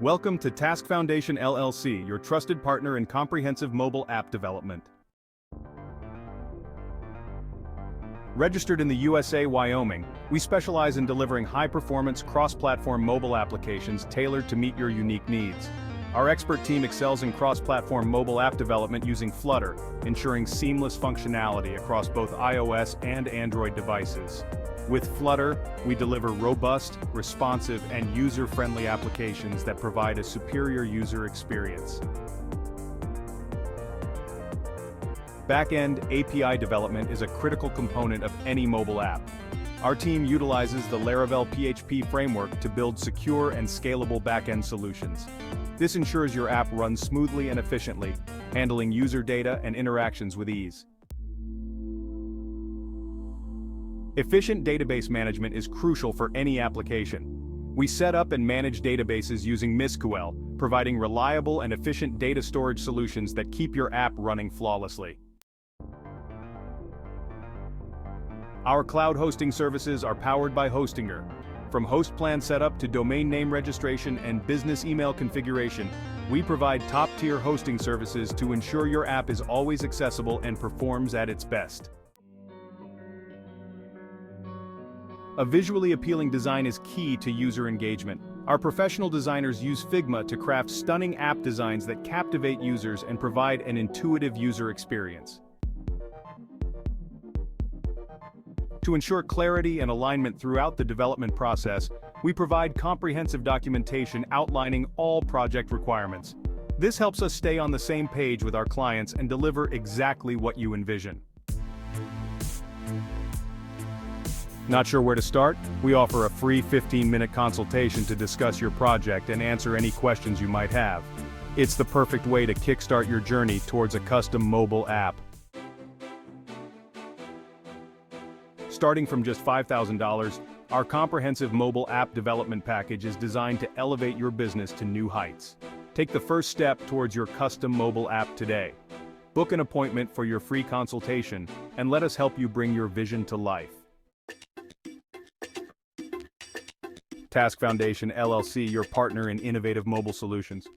Welcome to Task Foundation LLC, your trusted partner in comprehensive mobile app development. Registered in the USA, Wyoming, we specialize in delivering high-performance, cross-platform mobile applications tailored to meet your unique needs. Our expert team excels in cross-platform mobile app development using Flutter, ensuring seamless functionality across both iOS and Android devices. With Flutter, we deliver robust, responsive, and user-friendly applications that provide a superior user experience. Backend API development is a critical component of any mobile app. Our team utilizes the Laravel PHP framework to build secure and scalable backend solutions. This ensures your app runs smoothly and efficiently, handling user data and interactions with ease. Efficient database management is crucial for any application. We set up and manage databases using MySQL, providing reliable and efficient data storage solutions that keep your app running flawlessly. Our cloud hosting services are powered by Hostinger. From host plan setup to domain name registration and business email configuration, we provide top-tier hosting services to ensure your app is always accessible and performs at its best. A visually appealing design is key to user engagement. Our professional designers use Figma to craft stunning app designs that captivate users and provide an intuitive user experience. To ensure clarity and alignment throughout the development process, we provide comprehensive documentation outlining all project requirements. This helps us stay on the same page with our clients and deliver exactly what you envision. Not sure where to start? We offer a free 15-minute consultation to discuss your project and answer any questions you might have. It's the perfect way to kickstart your journey towards a custom mobile app. Starting from just $5,000, our comprehensive mobile app development package is designed to elevate your business to new heights. Take the first step towards your custom mobile app today. Book an appointment for your free consultation, and let us help you bring your vision to life. Task Foundation LLC, your partner in innovative mobile solutions.